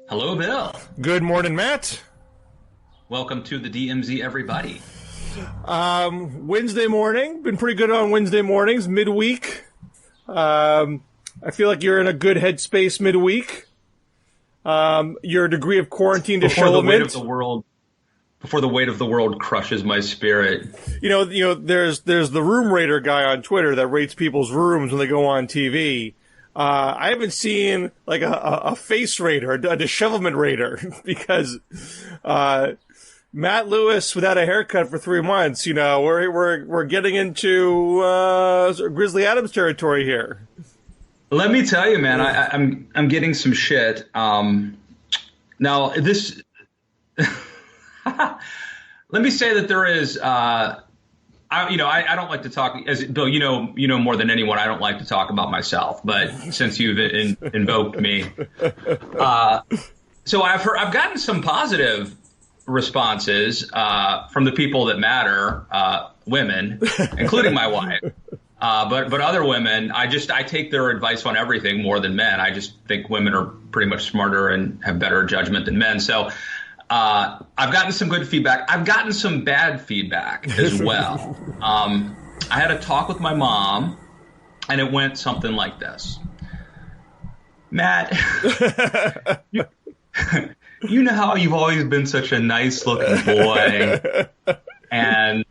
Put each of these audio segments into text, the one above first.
Hello, Bill. Good morning, Matt. Welcome to the DMZ, everybody. Wednesday morning. Been pretty good on Wednesday mornings, midweek. I feel like you're in a good headspace midweek. Your degree of quarantine Before the weight dishevelment. Before the weight of the world crushes my spirit. You know, there's the room rater guy on Twitter that rates people's rooms when they go on TV. I haven't seen like a face rater, a dishevelment rater, because Matt Lewis without a haircut for 3 months. You know, we're getting into Grizzly Adams territory here. Let me tell you, man, I'm getting some shit. Now this, let me say that there is. I don't like to talk, as Bill, you know more than anyone, I don't like to talk about myself, but since you've invoked me, so I've gotten some positive responses from the people that matter, women, including my wife, but other women. I take their advice on everything more than men. I just think women are pretty much smarter and have better judgment than men. So. I've gotten some good feedback. I've gotten some bad feedback as well. I had a talk with my mom, and it went something like this. Matt, you know how you've always been such a nice-looking boy, and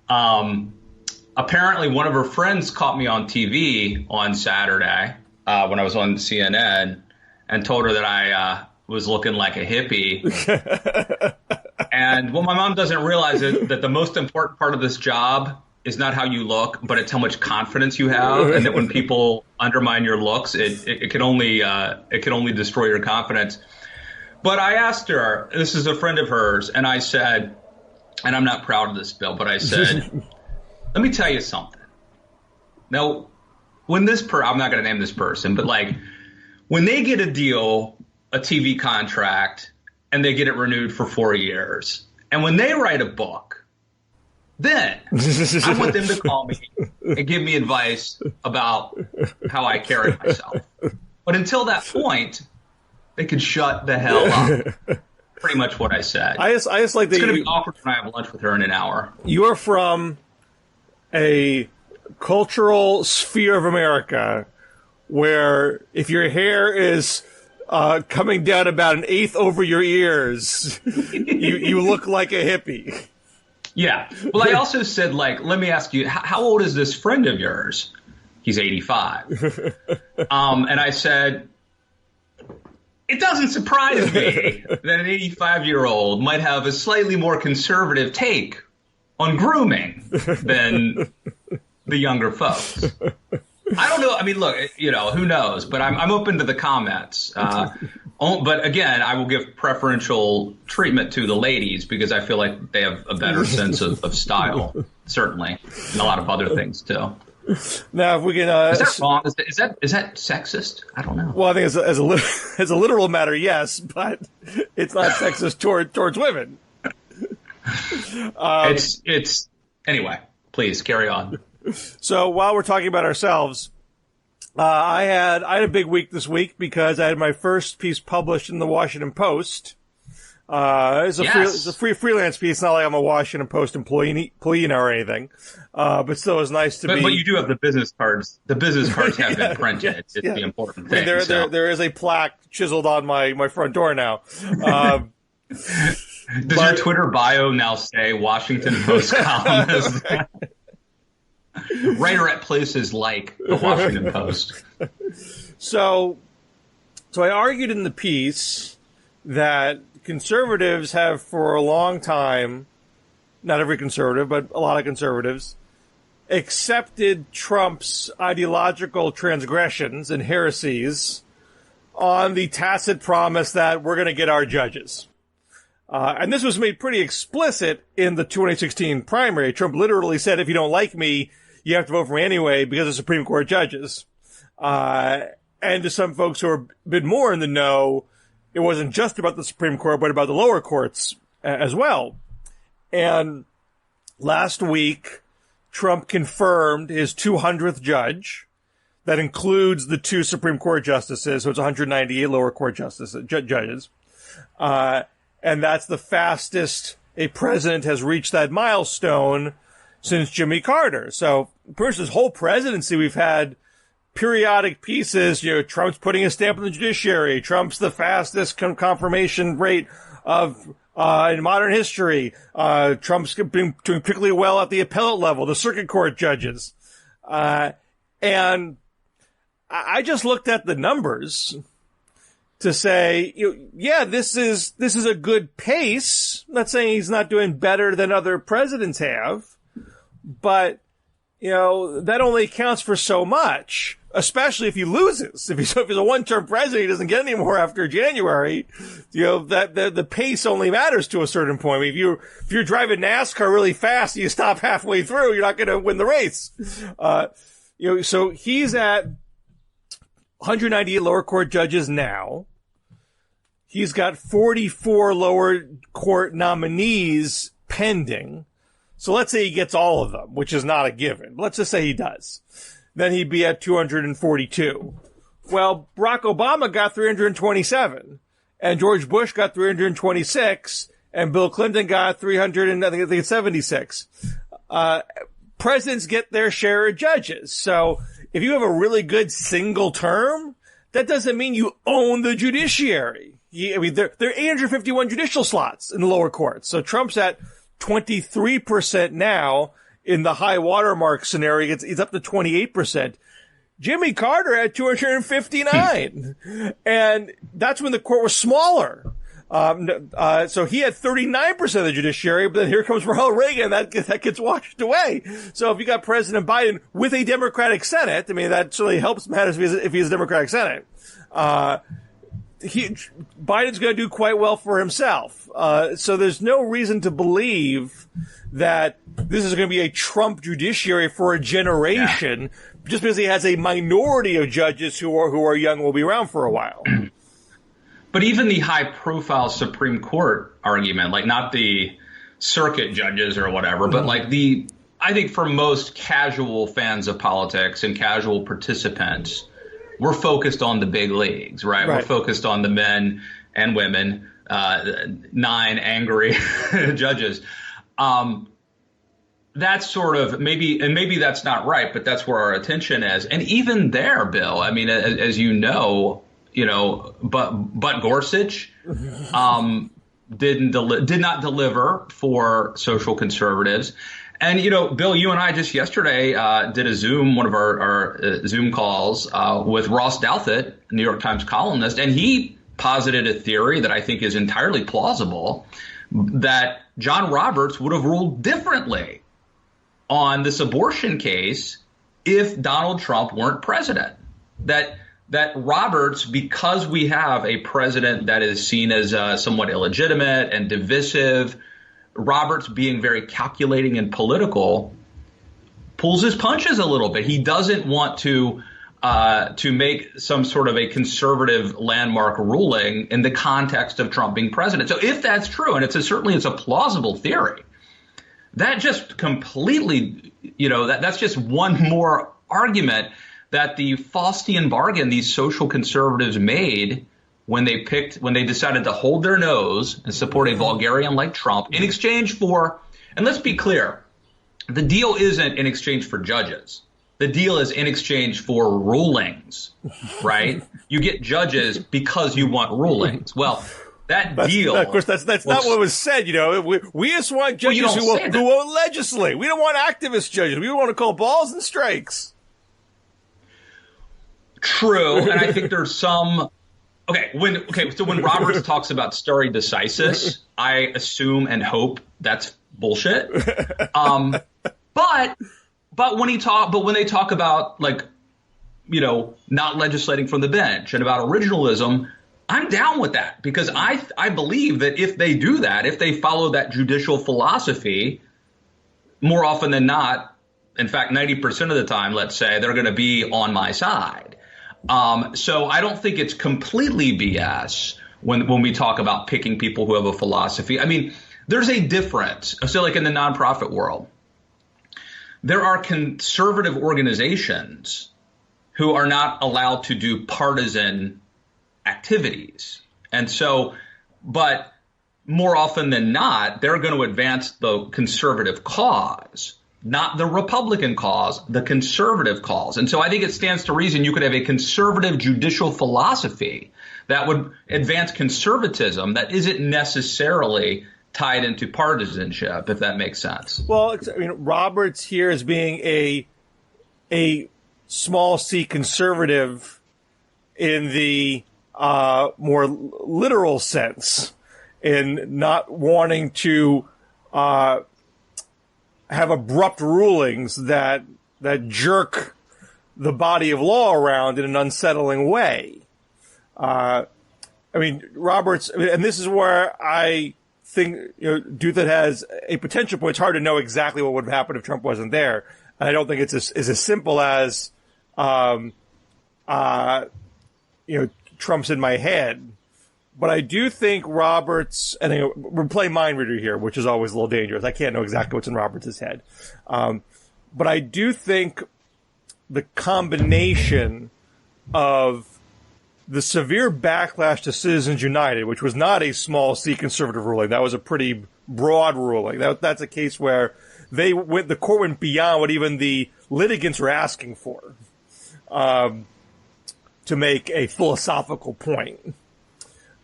apparently one of her friends caught me on TV on Saturday when I was on CNN and told her that I was looking like a hippie. And what my mom doesn't realize is that the most important part of this job is not how you look, but it's how much confidence you have. And that when people undermine your looks, it can only destroy your confidence. But I asked her, this is a friend of hers, and I said, and I'm not proud of this, Bill, but I said, let me tell you something. Now, when I'm not going to name this person, but like when they get a deal, a TV contract, and they get it renewed for 4 years. And when they write a book, then I want them to call me and give me advice about how I carry myself. But until that point, they can shut the hell up. Pretty much what I said. I just like that. It's going to be awkward when I have lunch with her in an hour. You are from a cultural sphere of America where if your hair is coming down about 1/8 over your ears, you look like a hippie. Yeah. Well, I also said, like, let me ask you, how old is this friend of yours? He's 85. And I said, it doesn't surprise me that an 85-year-old might have a slightly more conservative take on grooming than the younger folks. I don't know. I mean, look, who knows? But I'm open to the comments. But again, I will give preferential treatment to the ladies because I feel like they have a better sense of style, certainly, and a lot of other things too. Now, if we can, is that wrong? Is that sexist? I don't know. Well, I think as a literal matter, yes, but it's not sexist towards women. It's anyway. Please carry on. So while we're talking about ourselves, I had a big week this week because I had my first piece published in the Washington Post. It's a free freelance piece. Not like I'm a Washington Post employee or anything. But still, it was nice to be. But you do have the business cards. The business cards have been printed. It's the important thing. I mean, there is a plaque chiseled on my front door now. Does your Twitter bio now say Washington Post columnist? Writer at places like the Washington Post. So I argued in the piece that conservatives have for a long time, not every conservative, but a lot of conservatives, accepted Trump's ideological transgressions and heresies on the tacit promise that we're going to get our judges. And this was made pretty explicit in the 2016 primary. Trump literally said, if you don't like me, you have to vote for me anyway because of Supreme Court judges. And to some folks who are a bit more in the know, it wasn't just about the Supreme Court, but about the lower courts as well. And last week, Trump confirmed his 200th judge. that includes the 2 Supreme Court justices, so it's 198 lower court judges. And that's the fastest a president has reached that milestone since Jimmy Carter. So, pretty much this whole presidency, we've had periodic pieces, Trump's putting a stamp on the judiciary. Trump's the fastest confirmation rate of in modern history. Trump's been doing particularly well at the appellate level, the circuit court judges. And I just looked at the numbers to say, this is a good pace. I'm not saying he's not doing better than other presidents have, but that only accounts for so much, especially if he loses. If he's a one-term president, he doesn't get any more after January. That the pace only matters to a certain point. I mean, if you're driving NASCAR really fast and you stop halfway through, you're not going to win the race. So he's at 198 lower court judges now. He's got 44 lower court nominees pending. So let's say he gets all of them, which is not a given. Let's just say he does. Then he'd be at 242. Well, Barack Obama got 327, and George Bush got 326, and Bill Clinton got 376. Presidents get their share of judges. So if you have a really good single term, that doesn't mean you own the judiciary. There are 851 judicial slots in the lower courts. So Trump's at 23% now. In the high watermark scenario, it's up to 28%. Jimmy Carter had 259. And that's when the court was smaller. So he had 39% of the judiciary, but then here comes Ronald Reagan, that gets washed away. So if you got President Biden with a Democratic Senate, I mean, that certainly helps matters if he's a Democratic Senate. Biden's going to do quite well for himself. So there's no reason to believe that this is going to be a Trump judiciary for a generation, just because he has a minority of judges who are young, will be around for a while. But even the high-profile Supreme Court argument, like not the circuit judges or whatever, but like I think for most casual fans of politics and casual participants, we're focused on the big leagues, right? We're focused on the men and women, 9 angry judges. That's sort of maybe that's not right, but that's where our attention is. And even there, Bill, I mean, as you know, but Gorsuch did not deliver for social conservatives. And, Bill, you and I just yesterday did one of our Zoom calls with Ross Douthat, New York Times columnist, and he posited a theory that I think is entirely plausible, that John Roberts would have ruled differently on this abortion case if Donald Trump weren't president. That Roberts, because we have a president that is seen as somewhat illegitimate and divisive, Roberts, being very calculating and political, pulls his punches a little bit. He doesn't want to make some sort of a conservative landmark ruling in the context of Trump being president. So if that's true, and it's a plausible theory, that just completely, that's just one more argument that the Faustian bargain these social conservatives made when they decided to hold their nose and support a vulgarian like Trump in exchange for, and let's be clear, the deal isn't in exchange for judges. The deal is in exchange for rulings, right? You get judges because you want rulings. Well, deal. Of course, that's not what was said. We just want judges who won't legislate. We don't want activist judges. We want to call balls and strikes. True, and I think there's some. So when Roberts talks about stare decisis, I assume and hope that's bullshit. But when they talk about not legislating from the bench and about originalism, I'm down with that, because I believe that if they do that, if they follow that judicial philosophy, more often than not, in fact, 90% of the time, let's say, they're going to be on my side. So I don't think it's completely BS when we talk about picking people who have a philosophy. I mean, there's a difference. So like in the nonprofit world, there are conservative organizations who are not allowed to do partisan activities. And so, but more often than not, they're going to advance the conservative cause, not the Republican cause, the conservative cause. And so I think it stands to reason you could have a conservative judicial philosophy that would advance conservatism that isn't necessarily tied into partisanship, if that makes sense. Well, I mean, Roberts here is being a small c conservative in the more literal sense, in not wanting to have abrupt rulings that jerk the body of law around in an unsettling way. I mean, Roberts, and this is where I think, Duthat has a potential point. It's hard to know exactly what would happen if Trump wasn't there. And I don't think it's as simple as, Trump's in my head. But I do think Roberts, and we're playing mind reader here, which is always a little dangerous. I can't know exactly what's in Roberts' head. But I do think the combination of the severe backlash to Citizens United, which was not a small c conservative ruling, that was a pretty broad ruling. That's a case where the court went beyond what even the litigants were asking for, to make a philosophical point.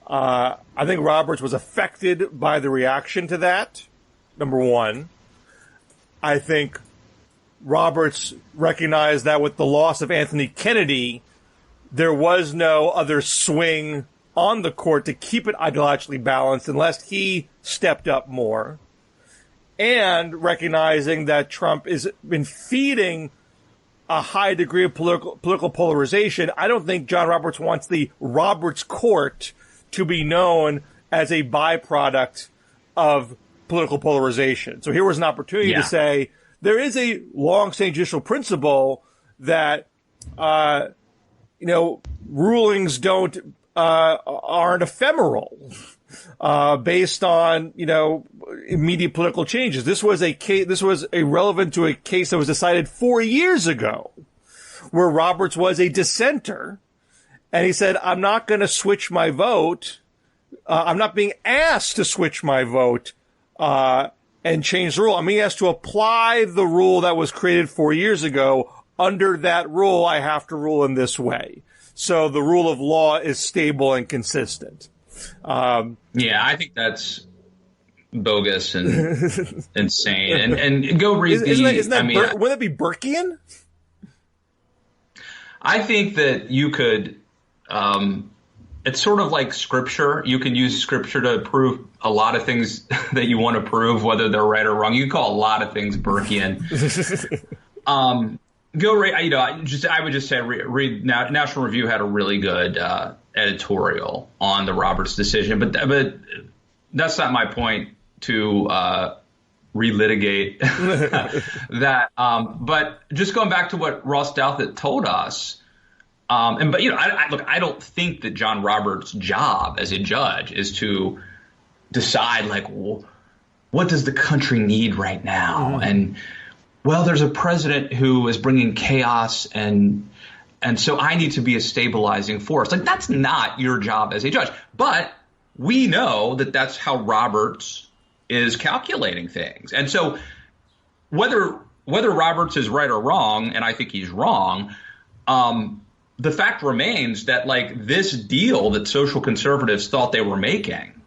I think Roberts was affected by the reaction to that, number one. I think Roberts recognized that with the loss of Anthony Kennedy, there was no other swing on the court to keep it ideologically balanced unless he stepped up more. And recognizing that Trump has been feeding a high degree of political polarization, I don't think John Roberts wants the Roberts Court to be known as a byproduct of political polarization. So here was an opportunity to say there is a long-standing judicial principle that rulings aren't ephemeral based on immediate political changes. This was relevant to a case that was decided 4 years ago, where Roberts was a dissenter, and he said, "I'm not going to switch my vote. I'm not being asked to switch my vote and change the rule. I'm being asked to apply the rule that was created 4 years ago. Under that rule, I have to rule in this way. So the rule of law is stable and consistent." I think that's bogus and insane. And go read wouldn't that be Burkean? I think that you could. It's sort of like scripture. You can use scripture to prove a lot of things that you want to prove, whether they're right or wrong. You can call a lot of things Burkean. Go read. I would just say read. National Review had a really good editorial on the Roberts decision, but that's not my point to relitigate that. But just going back to what Ross Douthat told us. I don't think that John Roberts' job as a judge is to decide, what does the country need right now? Mm-hmm. And, there's a president who is bringing chaos, and so I need to be a stabilizing force. That's not your job as a judge. But we know that that's how Roberts is calculating things. And so whether Roberts is right or wrong, and I think he's wrong, the fact remains that this deal that social conservatives thought they were making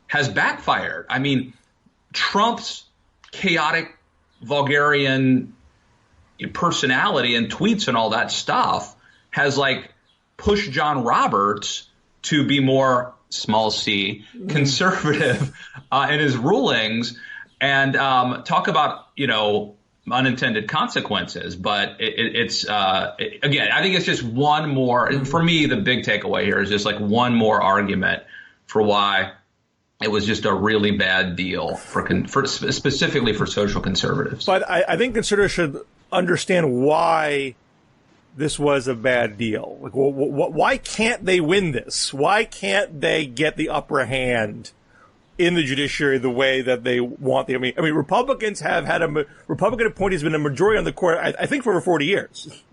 has backfired. I mean, Trump's chaotic, vulgarian personality and tweets and all that stuff has pushed John Roberts to be more small c conservative in his rulings, and talk about unintended consequences. But it's again, I think it's just one more. For me, the big takeaway here is just one more argument for why it was just a really bad deal for specifically for social conservatives. But I think conservatives should understand why this was a bad deal. Why can't they win this? Why can't they get the upper hand in the judiciary the way that they want? I mean, Republicans have had Republican appointees been a majority on the court, I think, for over 40 years.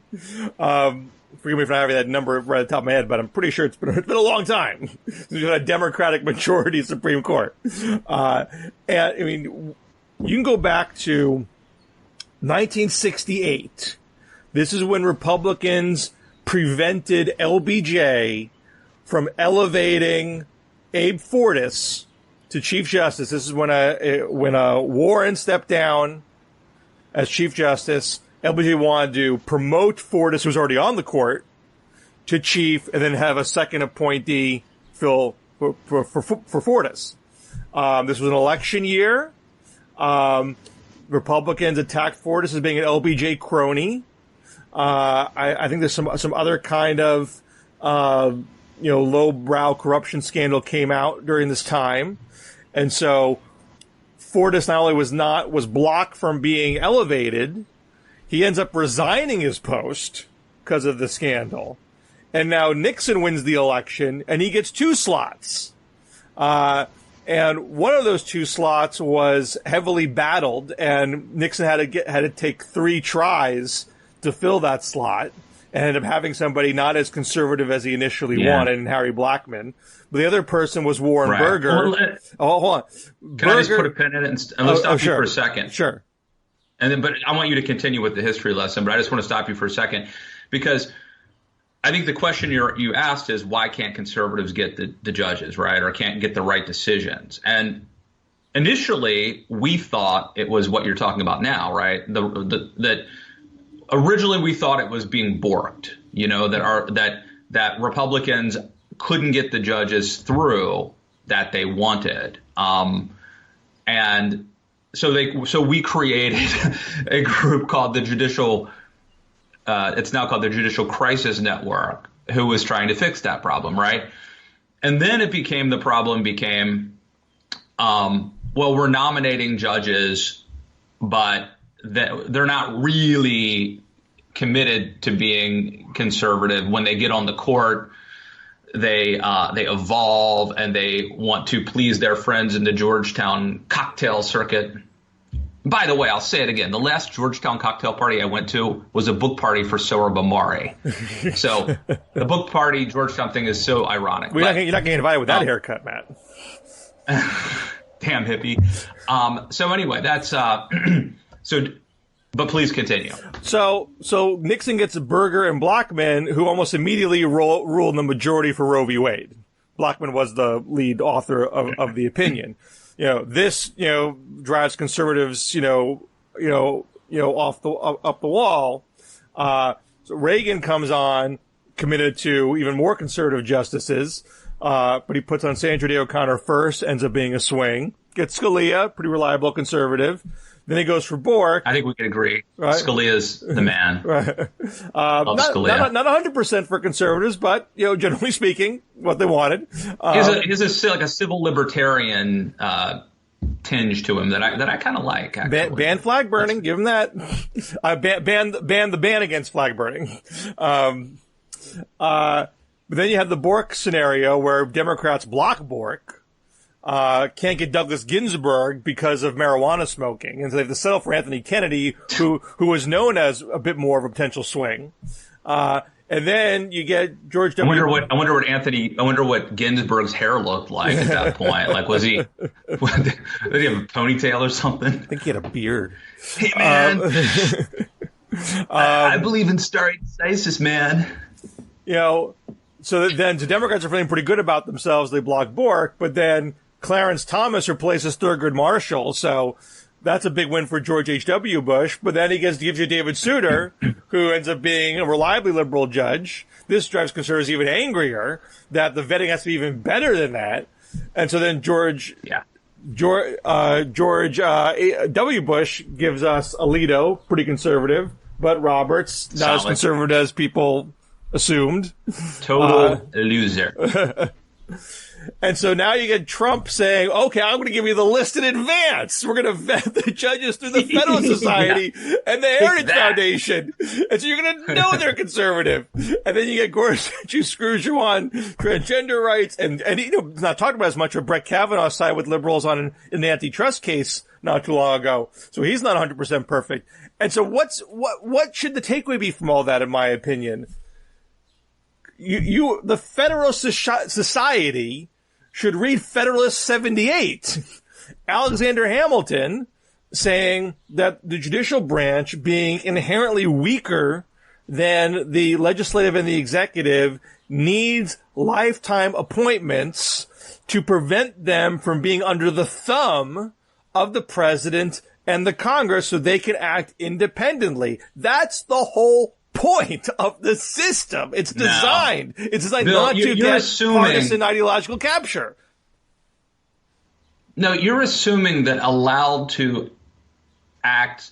Forgive me for not having that number right at the top of my head, but I'm pretty sure it's been a long time since we've had a Democratic majority Supreme Court. And I mean, you can go back to 1968. This is when Republicans prevented LBJ from elevating Abe Fortas to Chief Justice. This is when Warren stepped down as Chief Justice. LBJ wanted to promote Fortas, who was already on the court, to chief, and then have a second appointee fill for Fortas. This was an election year. Republicans attacked Fortas as being an LBJ crony. I think there's some other kind of lowbrow corruption scandal came out during this time, and so Fortas not only was blocked from being elevated, he ends up resigning his post because of the scandal. And now Nixon wins the election, and he gets 2 slots. And one of those 2 slots was heavily battled, and Nixon had to take 3 tries to fill that slot, and ended up having somebody not as conservative as he initially wanted, in Harry Blackmun. But the other person was Warren Burger. Hold on. Can I just put a pin in it and let's stop you for a second? Sure. And then, but I want you to continue with the history lesson, but I just want to stop you for a second, because I think the question you asked is, why can't conservatives get the judges, right, or can't get the right decisions? And initially, we thought it was what you're talking about now, right? That originally we thought it was being borked, that Republicans couldn't get the judges through that they wanted, and so we created a group called the Judicial. It's now called the Judicial Crisis Network, who was trying to fix that problem, right? And then the problem became, we're nominating judges, but they're not really committed to being conservative. When they get on the court, they evolve, and they want to please their friends in the Georgetown cocktail circuit. By the way, I'll say it again. The last Georgetown cocktail party I went to was a book party for Sohrab Ahmari. So the book party Georgetown thing is so ironic. You're not getting invited with that haircut, Matt. Damn hippie. So anyway, that's but please continue. So Nixon gets Berger and Blackmun, who almost immediately ruled in the majority for Roe v. Wade. Blackmun was the lead author of the opinion. This drives conservatives up the wall. So Reagan comes on, committed to even more conservative justices, but he puts on Sandra Day O'Connor first, ends up being a swing. Gets Scalia, pretty reliable conservative. Then he goes for Bork. I think we can agree. Right? Scalia's the man. Right. Love Scalia. Not 100% for conservatives, but generally speaking, what they wanted. He's like a civil libertarian tinge to him that I kind of like. Actually. Ban flag burning. Give him that. Ban the ban against flag burning. But then you have the Bork scenario where Democrats block Bork. Can't get Douglas Ginsburg because of marijuana smoking, and so they have to settle for Anthony Kennedy, who was known as a bit more of a potential swing. And then you get George W. I wonder what Ginsburg's hair looked like at that point. Like, did he have a ponytail or something? I think he had a beard. Hey man, I believe in stare decisis, man. So then the Democrats are feeling pretty good about themselves. They block Bork, but then Clarence Thomas replaces Thurgood Marshall, so that's a big win for George H.W. Bush. But then he gives you David Souter, who ends up being a reliably liberal judge. This drives conservatives even angrier that the vetting has to be even better than that. And so then George W. Bush gives us Alito, pretty conservative, but Roberts, not as conservative as people assumed. Total loser. And so now you get Trump saying, okay, I'm going to give you the list in advance. We're going to vet the judges through the Federalist Society and the Heritage Foundation. And so you're going to know they're conservative. And then you get Gorsuch, who screws you on transgender rights. And not talking about as much, but Brett Kavanaugh's side with liberals in the antitrust case not too long ago. So he's not 100% perfect. And so what should the takeaway be from all that, in my opinion? The Federalist Society should read Federalist 78. Alexander Hamilton saying that the judicial branch, being inherently weaker than the legislative and the executive, needs lifetime appointments to prevent them from being under the thumb of the president and the Congress so they can act independently. That's the whole point of the system. It's designed. No. It's designed Bill, not to get partisan ideological capture. No, you're assuming that allowed to act,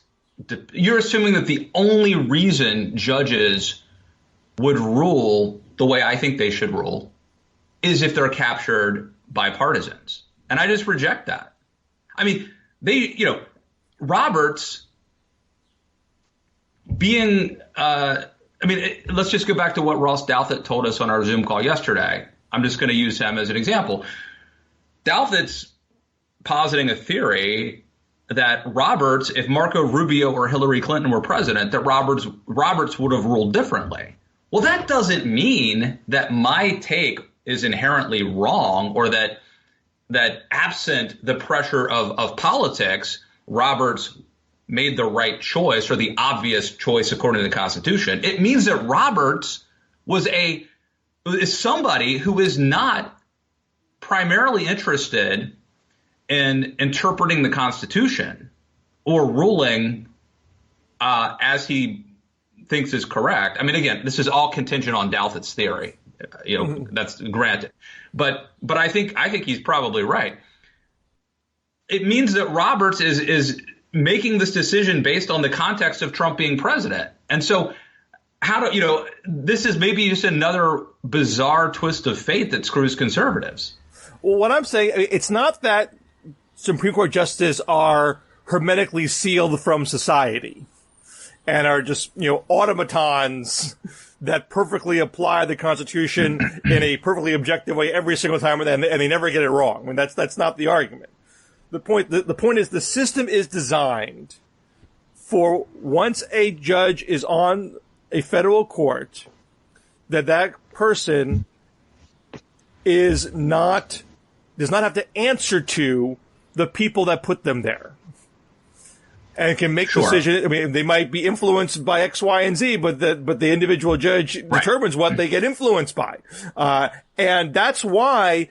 you're assuming that the only reason judges would rule the way I think they should rule is if they're captured by partisans. And I just reject that. I mean, Roberts being, let's just go back to what Ross Douthat told us on our Zoom call yesterday. I'm just going to use him as an example. Douthat's positing a theory that Roberts, if Marco Rubio or Hillary Clinton were president, that Roberts would have ruled differently. Well, that doesn't mean that my take is inherently wrong, or that absent the pressure of politics, Roberts made the right choice or the obvious choice according to the Constitution. It means that Roberts is somebody who is not primarily interested in interpreting the Constitution or ruling as he thinks is correct. I mean, again, this is all contingent on Douthat's theory. That's granted. But I think he's probably right. It means that Roberts is making this decision based on the context of Trump being president. And so this is maybe just another bizarre twist of fate that screws conservatives. Well, what I'm saying, it's not that Supreme Court justices are hermetically sealed from society and are just, automatons that perfectly apply the Constitution in a perfectly objective way every single time, and they never get it wrong. I mean, that's not the argument. The point is the system is designed for once a judge is on a federal court, that person does not have to answer to the people that put them there. And can make decisions. I mean, they might be influenced by X, Y, and Z, but the individual judge determines what they get influenced by. And that's why,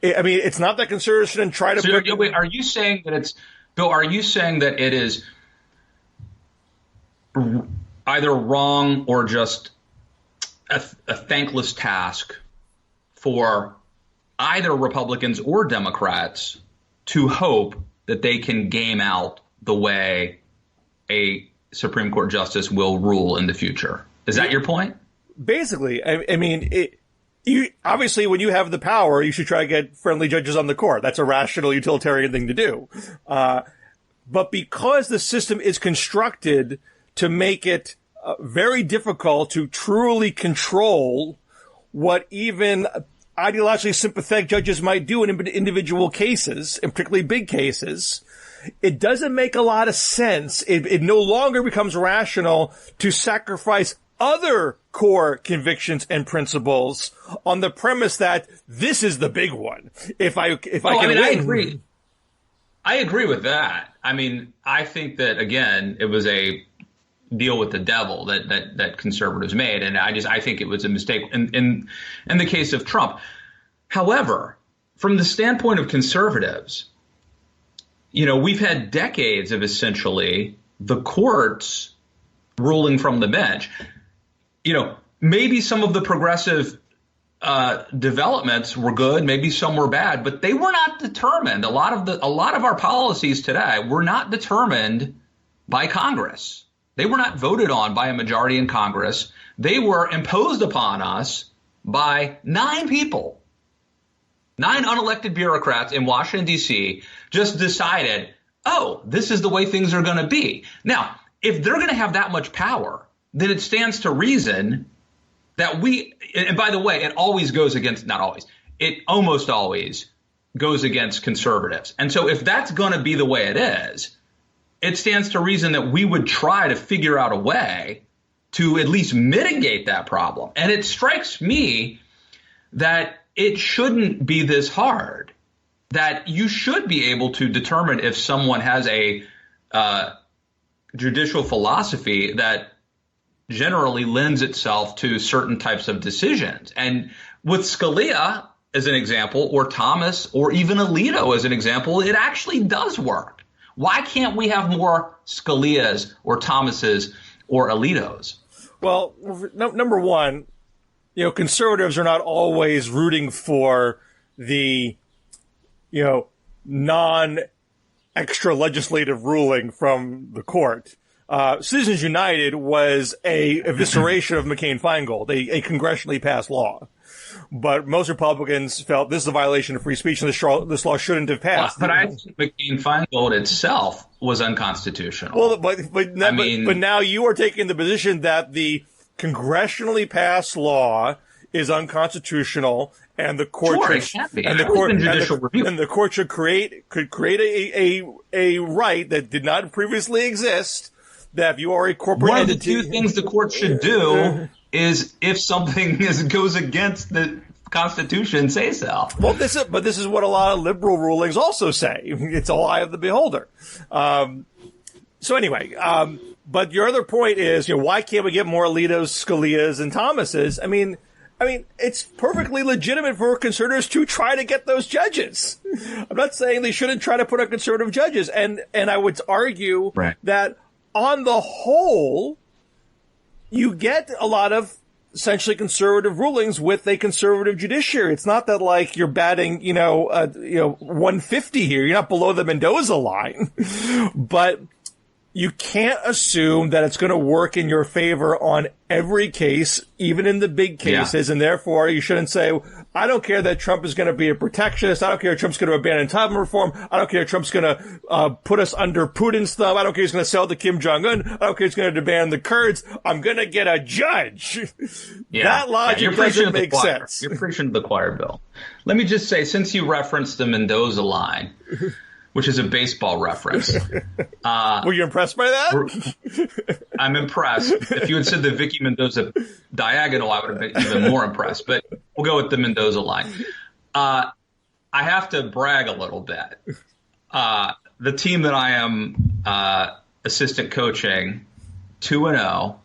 it's not that conservatives shouldn't try to wait, are you saying that it is either wrong or just a thankless task for either Republicans or Democrats to hope that they can game out the way a Supreme Court justice will rule in the future? Is that your point? Basically, obviously, when you have the power, you should try to get friendly judges on the court. That's a rational, utilitarian thing to do. But because the system is constructed to make it very difficult to truly control what even ideologically sympathetic judges might do in individual cases, and particularly big cases, it doesn't make a lot of sense. It no longer becomes rational to sacrifice other core convictions and principles on the premise that this is the big one. I agree. I agree with that. I mean, I think that, again, it was a deal with the devil that conservatives made, and I think it was a mistake in the case of Trump. However, from the standpoint of conservatives, we've had decades of essentially the courts ruling from the bench. Maybe some of the progressive developments were good, maybe some were bad, but they were not determined. A lot of our policies today were not determined by Congress. They were not voted on by a majority in Congress. They were imposed upon us by 9 people. 9 unelected bureaucrats in Washington, D.C. just decided, this is the way things are going to be. Now, if they're going to have that much power, then it stands to reason that and by the way, it always goes against, not always, it almost always goes against conservatives. And so if that's going to be the way it is, it stands to reason that we would try to figure out a way to at least mitigate that problem. And it strikes me that it shouldn't be this hard, that you should be able to determine if someone has a judicial philosophy that generally lends itself to certain types of decisions. And with Scalia as an example, or Thomas, or even Alito as an example, it actually does work. Why can't we have more Scalias or Thomases or Alitos? Well, number one, conservatives are not always rooting for the, non-extra legislative ruling from the court. Citizens United was a evisceration of McCain-Feingold, a congressionally passed law. But most Republicans felt this is a violation of free speech and this law shouldn't have passed. But I think McCain-Feingold itself was unconstitutional. Well, but now you are taking the position that the congressionally passed law is unconstitutional, and the court should create a right that did not previously exist. That if you are a corporate entity, one of the two things the court should do is if something goes against the Constitution, say so. Well, this is what a lot of liberal rulings also say. It's all eye of the beholder. So anyway, but your other point is, why can't we get more Alitos, Scalias, and Thomases? I mean, it's perfectly legitimate for conservatives to try to get those judges. I'm not saying they shouldn't try to put up conservative judges, and I would argue that on the whole, you get a lot of essentially conservative rulings with a conservative judiciary. It's not that like you're batting, 150 here. You're not below the Mendoza line, but you can't assume that it's going to work in your favor on every case, even in the big cases. Yeah. And therefore, you shouldn't say, I don't care that Trump is going to be a protectionist. I don't care if Trump's going to abandon entitlement reform. I don't care if Trump's going to put us under Putin's thumb. I don't care if he's going to sell to Kim Jong-un. I don't care if he's going to demand the Kurds. I'm going to get a judge. Yeah. That logic doesn't make sense. You're preaching to the choir, Bill. Let me just say, since you referenced the Mendoza line, which is a baseball reference. Were you impressed by that? I'm impressed. If you had said the Vicky Mendoza diagonal, I would have been even more impressed. But we'll go with the Mendoza line. I have to brag a little bit. The team that I am assistant coaching, 2-0,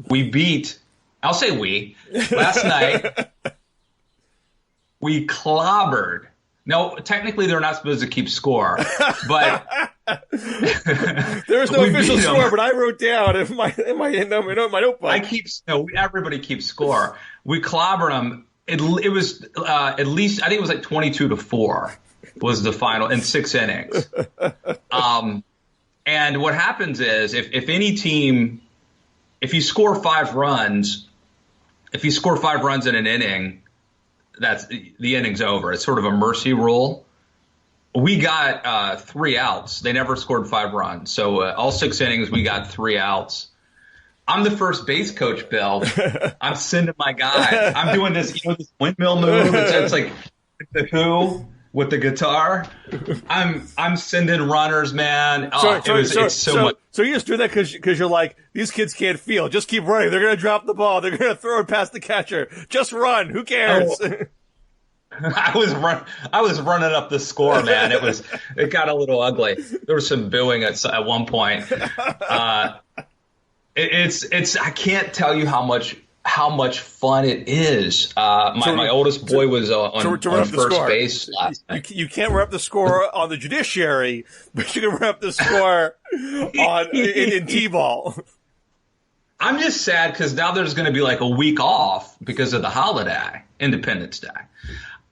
we beat, I'll say we, last night, we clobbered. No, technically they're not supposed to keep score, but there is no official score. But I wrote down in my notebook. Everybody keeps score. We clobbered them. It was at least, I think it was like 22-4 was the final in 6 innings. And what happens is if any team, if you score 5 runs in an inning, that's the inning's over. It's sort of a mercy rule. We got 3 outs. They never scored 5 runs. So all 6 innings, we got 3 outs. I'm the first base coach, Bill. I'm sending my guy. I'm doing this, this windmill move. It's like the Who with the guitar. I'm sending runners, man. It's so much. So you just do that because you're like, these kids can't feel. Just keep running. They're going to drop the ball. They're going to throw it past the catcher. Just run. Who cares? Oh. I was running up the score, man. It got a little ugly. There was some booing at one point. It's I can't tell you how much fun it is. My oldest boy was on first base last night. You can't run up the score on the judiciary, but you can run up the score in T-ball. I'm just sad because now there's going to be like a week off because of the holiday, Independence Day.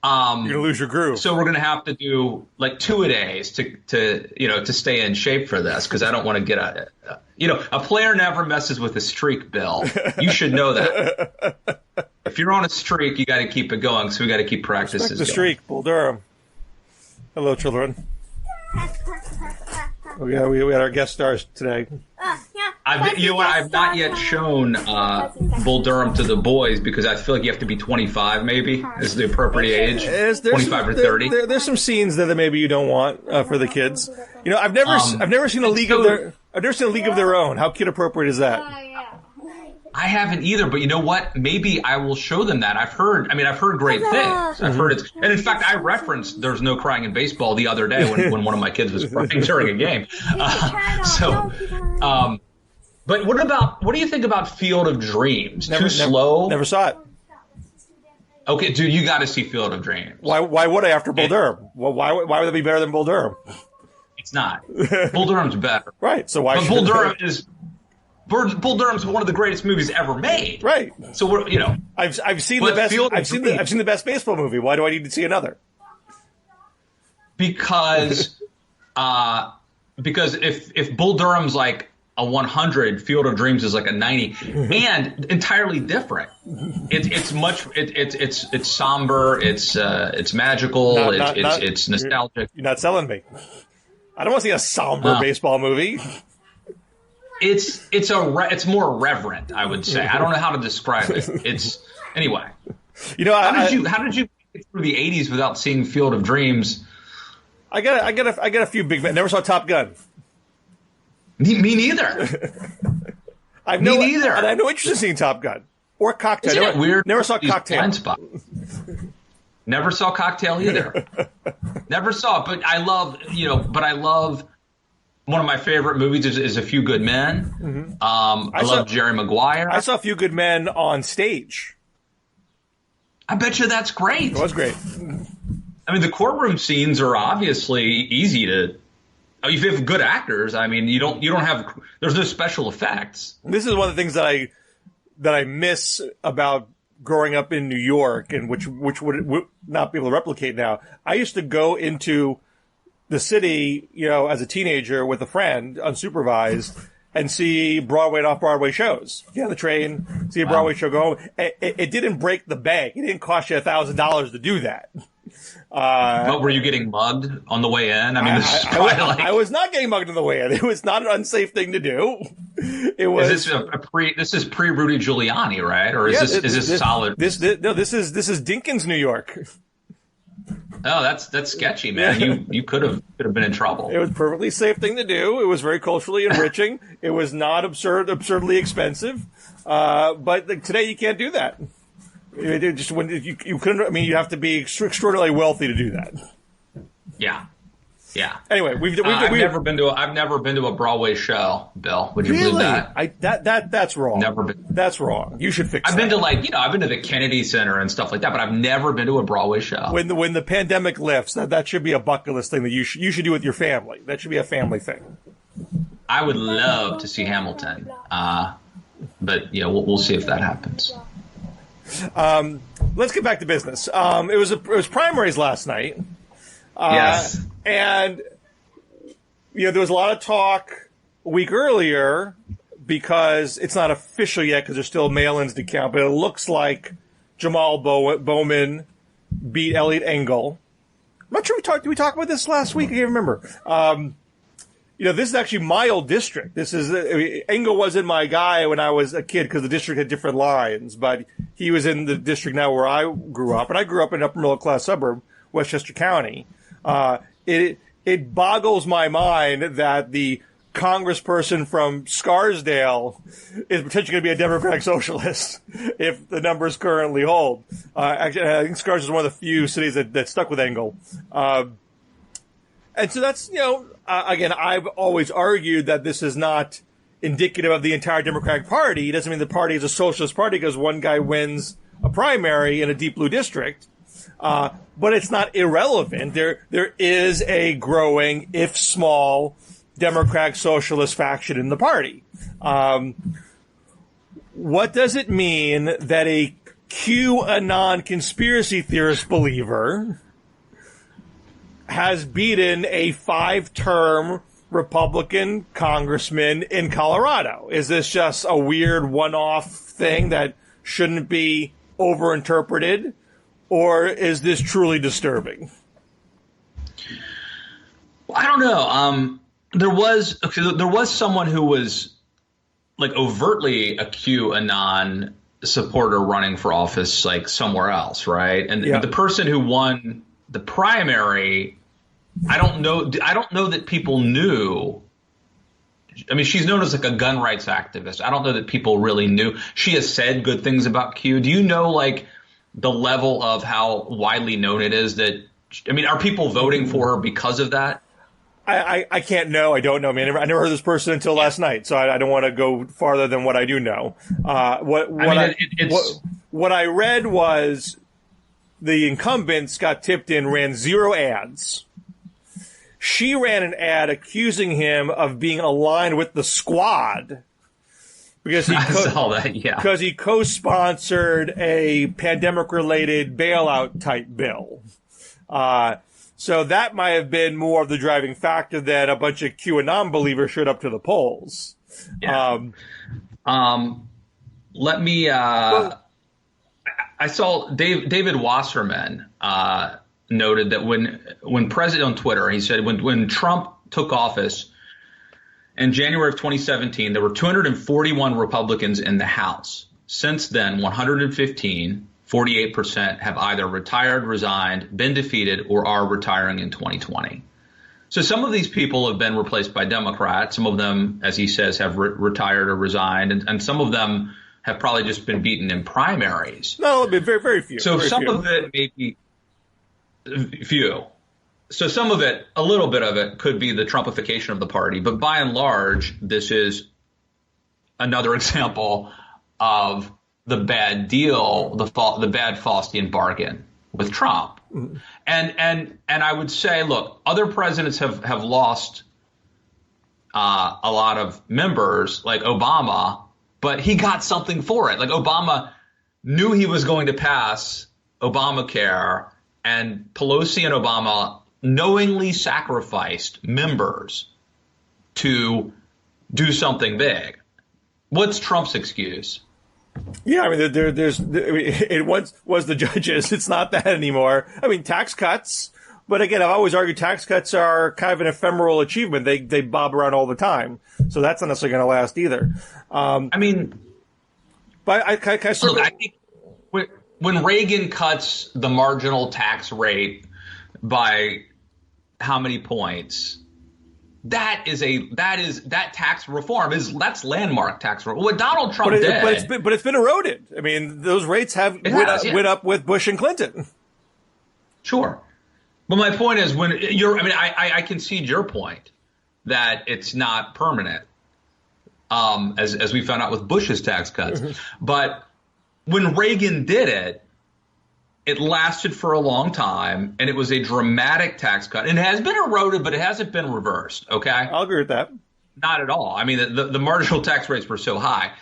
You're going to lose your groove. So we're going to have to do like 2-a-days to stay in shape for this because I don't want to get a player never messes with a streak, Bill. You should know that. If you're on a streak, you got to keep it going. So we got to keep practices going. The streak, Bull Durham. Hello, children. We had our guest stars today. You know what? I've not yet shown Bull Durham to the boys because I feel like you have to be 25, maybe, is the appropriate age. 25 or 30. There's some scenes there that maybe you don't want for the kids. You know, I've never seen a League of Their Own. How kid appropriate is that? I haven't either, but you know what? Maybe I will show them that. I've heard great things. I've heard and in fact, I referenced "There's No Crying in Baseball" the other day when one of my kids was crying during a game. But what do you think about Field of Dreams? Too slow? Never saw it. Okay, dude, you got to see Field of Dreams. Why would I after Bull Durham? Well, why would that be better than Bull Durham? It's not. Bull Durham's better. Right. So why? But Bull Durham's one of the greatest movies ever made. Right. So I've seen the best. I've seen the best baseball movie. Why do I need to see another? Because if Bull Durham's like a 100, Field of Dreams is like a 90, and entirely different. It's somber. It's magical. It's nostalgic. You're not selling me. I don't want to see a somber baseball movie. It's more reverent, I would say. I don't know how to describe it. Anyway. You know, how did you get through the 80s without seeing Field of Dreams? I got a few big. Never saw Top Gun. Me neither. Neither. And I have no interest in seeing Top Gun or Cocktail. Isn't it weird? Never saw Cocktail. Never saw Cocktail either. Never saw it, but I love. One of my favorite movies is A Few Good Men. Mm-hmm. I love Jerry Maguire. I saw A Few Good Men on stage. I bet you that's great. It was great. I mean, the courtroom scenes are obviously easy to. If you have good actors, I mean, you don't have. There's no special effects. This is one of the things that I miss about growing up in New York, and which would not be able to replicate now. I used to go into the city, you know, as a teenager with a friend, unsupervised, and see Broadway and off-Broadway shows. Get on the train, see a Broadway show, go home. It didn't break the bank. It didn't cost you $1,000 to do that. But were you getting mugged on the way in? I mean, I was not getting mugged on the way in. It was not an unsafe thing to do. It was. This is pre Rudy Giuliani, right? Or is this solid? This is Dinkins, New York. Oh, that's sketchy, man. You could have been in trouble. It was a perfectly safe thing to do. It was very culturally enriching. It was not absurdly expensive. But today you can't do that. You couldn't. I mean, you have to be extraordinarily wealthy to do that. Yeah. Anyway, I've never been to a Broadway show, Bill. Would you believe that? That's wrong. Never been. That's wrong. You should fix. I've been to I've been to the Kennedy Center and stuff like that, but I've never been to a Broadway show. When the pandemic lifts, that should be a bucket list thing that you should do with your family. That should be a family thing. I would love to see Hamilton, but we'll see if that happens. Let's get back to business. It was primaries last night. Yes. And, there was a lot of talk a week earlier because it's not official yet because there's still mail-ins to count, but it looks like Jamal Bowman beat Elliot Engel. I'm not sure did we talk about this last week? I can't remember. This is actually my old district. Engel wasn't my guy when I was a kid because the district had different lines, but he was in the district now where I grew up, and I grew up in an upper middle-class suburb, Westchester County. It boggles my mind that the congressperson from Scarsdale is potentially going to be a Democratic socialist if the numbers currently hold. Actually, I think Scarsdale is one of the few cities that stuck with Engel. And so that's, again, I've always argued that this is not indicative of the entire Democratic Party. It doesn't mean the party is a socialist party because one guy wins a primary in a deep blue district. But it's not irrelevant. There is a growing, if small, Democratic socialist faction in the party. What does it mean that a QAnon conspiracy theorist believer has beaten a 5-term Republican congressman in Colorado? Is this just a weird one-off thing that shouldn't be overinterpreted? Or is this truly disturbing? Well, I don't know. There was someone who was like overtly a QAnon supporter running for office like somewhere else, right? And the person who won the primary, I don't know that people knew. I mean, she's known as like a gun rights activist. I don't know that people really knew. She has said good things about Q. Do you know like the level of how widely known it is that, I mean, are people voting for her because of that? I can't know. I don't know, man. I never heard of this person until last night, so I don't want to go farther than what I do know. What I read was the incumbents got tipped in, ran 0 ads. She ran an ad accusing him of being aligned with the squad because he co-sponsored a pandemic-related bailout type bill. So that might have been more of the driving factor than a bunch of QAnon believers showed up to the polls. Yeah. Let me. I saw David Wasserman noted that when President on Twitter, he said when Trump took office in January of 2017, there were 241 Republicans in the House. Since then, 115. 48% have either retired, resigned, been defeated, or are retiring in 2020. So some of these people have been replaced by Democrats. Some of them, as he says, have retired or resigned. And some of them have probably just been beaten in primaries. No, very, very few. So very some few. of it may be few. So some of it, a little bit of it, could be the Trumpification of the party. But by and large, this is another example of the bad deal, the bad Faustian bargain with Trump. Mm-hmm. And I would say, look, other presidents have lost a lot of members, like Obama, but he got something for it. Like Obama knew he was going to pass Obamacare, and Pelosi and Obama knowingly sacrificed members to do something big. What's Trump's excuse? Yeah, I mean, it once was the judges. It's not that anymore. I mean, tax cuts. But again, I've always argued tax cuts are kind of an ephemeral achievement. They bob around all the time. So that's not necessarily going to last either. But I think when Reagan cuts the marginal tax rate by how many points, that tax reform that's landmark tax reform. What Donald Trump did, but it's been eroded. I mean, those rates went up with Bush and Clinton. Sure, but my point is I concede your point that it's not permanent, as we found out with Bush's tax cuts. Mm-hmm. But when Reagan did it, it lasted for a long time, and it was a dramatic tax cut. And it has been eroded, but it hasn't been reversed, okay? I'll agree with that. Not at all. I mean, the marginal tax rates were so high.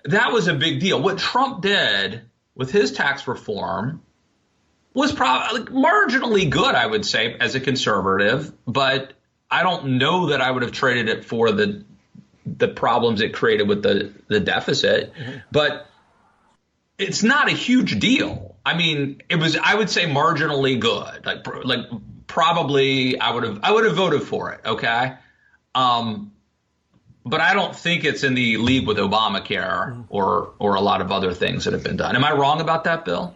That was a big deal. What Trump did with his tax reform was probably marginally good, I would say, as a conservative. But I don't know that I would have traded it for the problems it created with the deficit. Mm-hmm. But it's not a huge deal. I mean, it was, I would say, marginally good. Like probably I would have voted for it. OK. But I don't think it's in the league with Obamacare or a lot of other things that have been done. Am I wrong about that, Bill?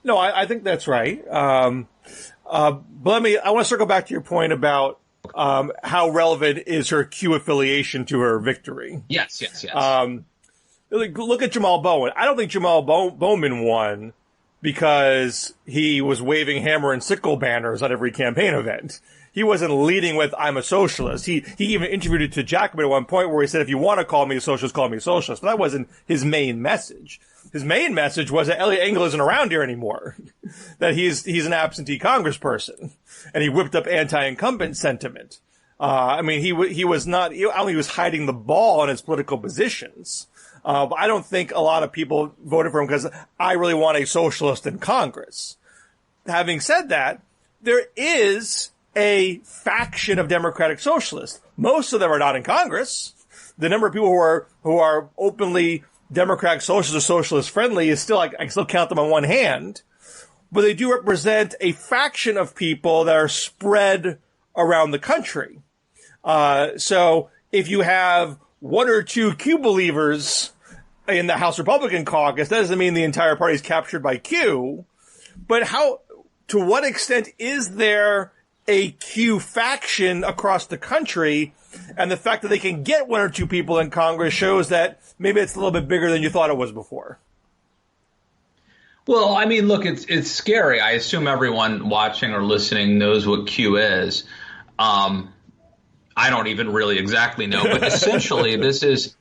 No, I think that's right. But I want to circle back to your point about how relevant is her Q affiliation to her victory. Yes. Look at Jamal Bowman. I don't think Jamal Bowman won because he was waving hammer and sickle banners at every campaign event. He wasn't leading with, I'm a socialist. He even interviewed it to Jackman at one point where he said, if you want to call me a socialist, call me a socialist. But that wasn't his main message. His main message was that Elliot Engel isn't around here anymore, that he's an absentee congressperson. And he whipped up anti-incumbent sentiment. I mean, he was not, I don't think he was hiding the ball on his political positions. But I don't think a lot of people voted for him because I really want a socialist in Congress. Having said that, there is a faction of Democratic socialists. Most of them are not in Congress. The number of people who are openly Democratic socialist or socialist friendly is still, I can still count them on one hand. But they do represent a faction of people that are spread around the country. So if you have one or two Q believers in the House Republican caucus. That doesn't mean the entire party is captured by Q. But to what extent is there a Q faction across the country? And the fact that they can get one or two people in Congress shows that maybe it's a little bit bigger than you thought it was before. Well, I mean, look, it's scary. I assume everyone watching or listening knows what Q is. I don't even really exactly know, but essentially this is,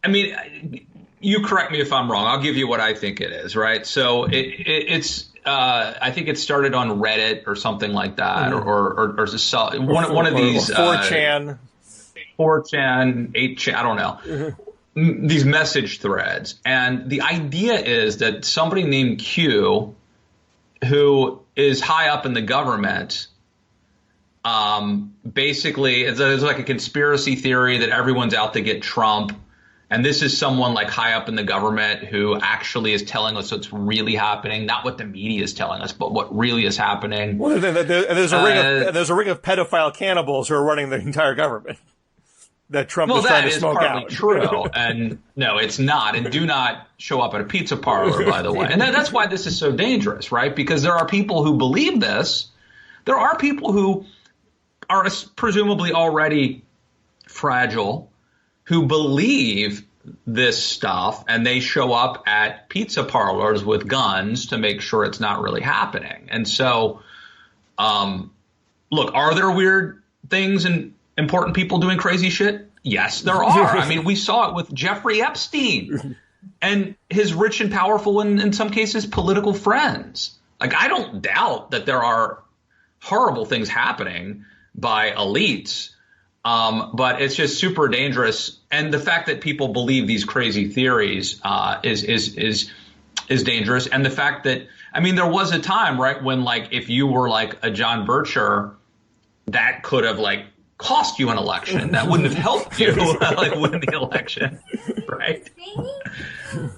I mean, you correct me if I'm wrong. I'll give you what I think it is, right? So it's I think it started on Reddit or something like that, or one of these 4chan, 8chan, I don't know. These message threads. And the idea is that somebody named Q, who is high up in the government, basically it's like a conspiracy theory that everyone's out to get Trump. And this is someone like high up in the government who actually is telling us what's really happening, not what the media is telling us, but what really is happening. Well, there's a ring of pedophile cannibals who are running the entire government that Trump is trying to smoke out. Well, that is partly true. And no, it's not. And do not show up at a pizza parlor, by the way. And that's why this is so dangerous, right? Because there are people who believe this. There are people who are presumably already fragile, who believe this stuff, and they show up at pizza parlors with guns to make sure it's not really happening. And so, look, are there weird things and important people doing crazy shit? Yes, there are. I mean, we saw it with Jeffrey Epstein and his rich and powerful, and in some cases, political friends. Like, I don't doubt that there are horrible things happening by elites. But it's just super dangerous, and the fact that people believe these crazy theories is dangerous. And the fact that, I mean, there was a time, right, when like if you were like a John Bircher, that could have like cost you an election. That wouldn't have helped you like win the election, right?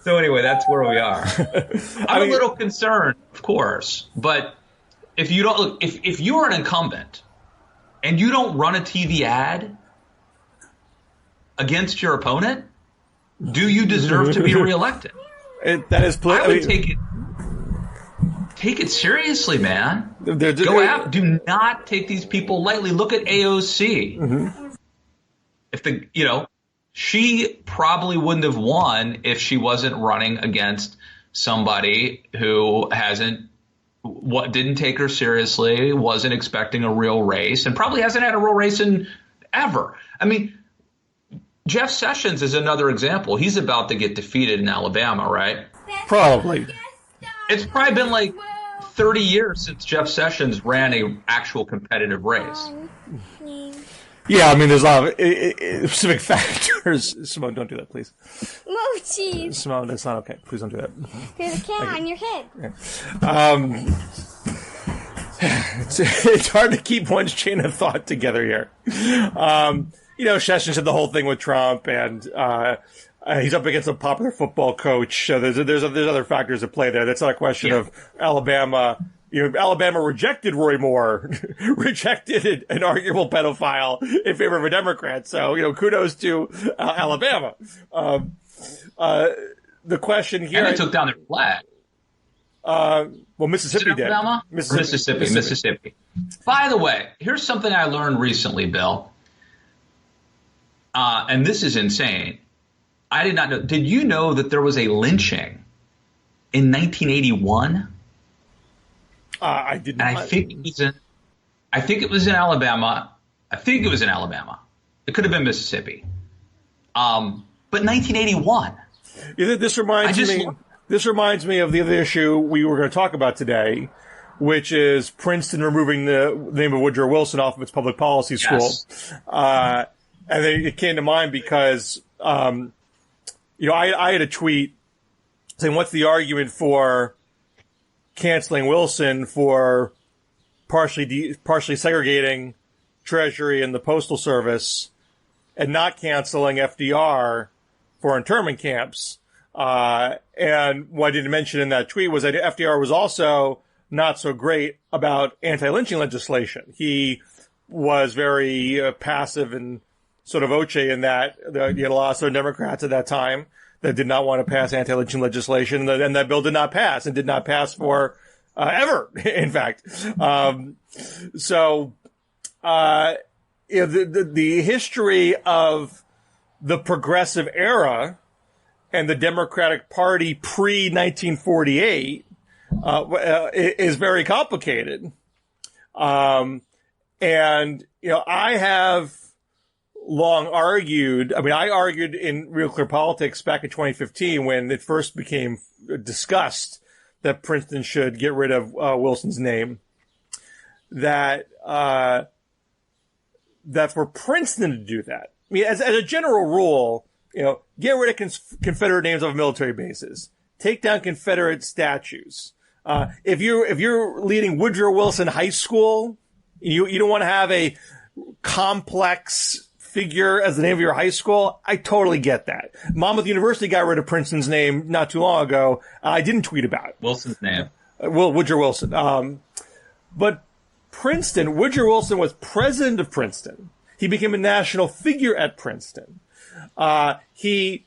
So anyway, that's where we are. I'm a little concerned, of course, but if you don't, if you're an incumbent and you don't run a TV ad against your opponent, do you deserve to be reelected? That is I would take it seriously, man. Go out. Do not take these people lightly. Look at AOC. Mm-hmm. If she probably wouldn't have won if she wasn't running against somebody who didn't take her seriously, wasn't expecting a real race, and probably hasn't had a real race in ever. I mean, Jeff Sessions is another example. He's about to get defeated in Alabama, right? Probably. It's probably been like 30 years since Jeff Sessions ran an actual competitive race. Yeah, I mean, there's a lot of specific factors. Simone, don't do that, please. Mochi. Simone, that's not okay. Please don't do that. There's a cat on your head. It's hard to keep one's chain of thought together here. Sessions did the whole thing with Trump, and he's up against a popular football coach. So there's other factors at play there. That's not a question of Alabama. Alabama rejected Roy Moore, rejected an arguable pedophile in favor of a Democrat. So, kudos to Alabama. The question here. And they took down their flag. Mississippi did. Alabama? Mississippi. By the way, here's something I learned recently, Bill. And this is insane. I did not know. Did you know that there was a lynching in 1981? I did not. And I think it was in Alabama. It could have been Mississippi. But 1981. Yeah, this reminds me of the other issue we were going to talk about today, which is Princeton removing the name of Woodrow Wilson off of its public policy school. Yes. And then it came to mind because, I had a tweet saying, what's the argument for canceling Wilson for partially segregating Treasury and the Postal Service and not canceling FDR for internment camps? And what I didn't mention in that tweet was that FDR was also not so great about anti-lynching legislation. He was very passive and sotto voce in that you had a lot of Southern Democrats at that time that did not want to pass anti-lynching legislation, and that bill did not pass, and did not pass for ever, in fact. The history of the progressive era and the Democratic Party pre-1948 is very complicated. I have long argued, I argued in Real Clear Politics back in 2015 when it first became discussed that Princeton should get rid of Wilson's name, that for Princeton to do that, as a general rule, get rid of Confederate names off military bases, take down Confederate statues. If you're leading Woodrow Wilson High School, you don't want to have a complex figure as the name of your high school. I totally get that. Monmouth University got rid of Princeton's name not too long ago. I didn't tweet about it. Wilson's name. Woodrow Wilson. But Princeton, Woodrow Wilson was president of Princeton. He became a national figure at Princeton. He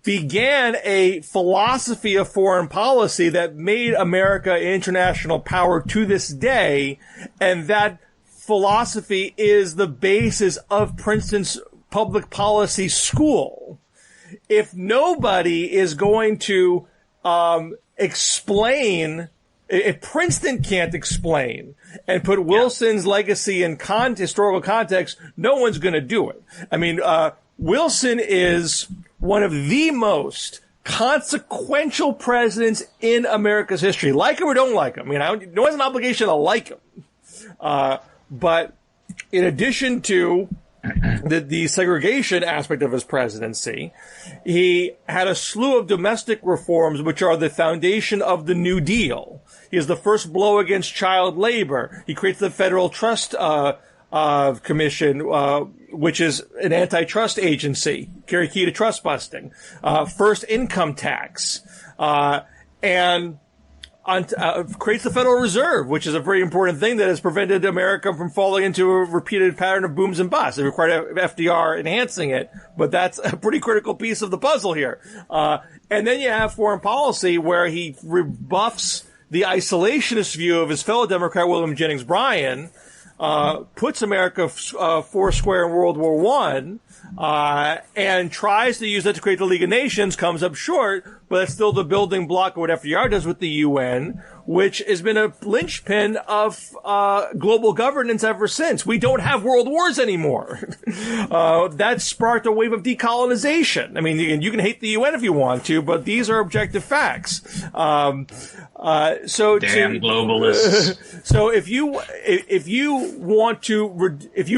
began a philosophy of foreign policy that made America an international power to this day, and that philosophy is the basis of Princeton's public policy school. If nobody is going to explain, if Princeton can't explain and put Wilson's legacy in historical context, no one's going to do it. Wilson is one of the most consequential presidents in America's history. Like him or don't like him. No one has an obligation to like him. But in addition to the segregation aspect of his presidency, he had a slew of domestic reforms, which are the foundation of the New Deal. He is the first blow against child labor. He creates the Federal Trust Commission, which is an antitrust agency, carry key to trust busting. First income tax, and creates the Federal Reserve, which is a very important thing that has prevented America from falling into a repeated pattern of booms and busts. It required FDR enhancing it, but that's a pretty critical piece of the puzzle here. And then you have foreign policy, where he rebuffs the isolationist view of his fellow Democrat William Jennings Bryan, puts America foursquare in World War I, and tries to use that to create the League of Nations, comes up short, but that's still the building block of what FDR does with the UN, which has been a linchpin of global governance ever since. We don't have world wars anymore. That sparked a wave of decolonization. You can hate the UN if you want to, but these are objective facts. Damn globalists. So if you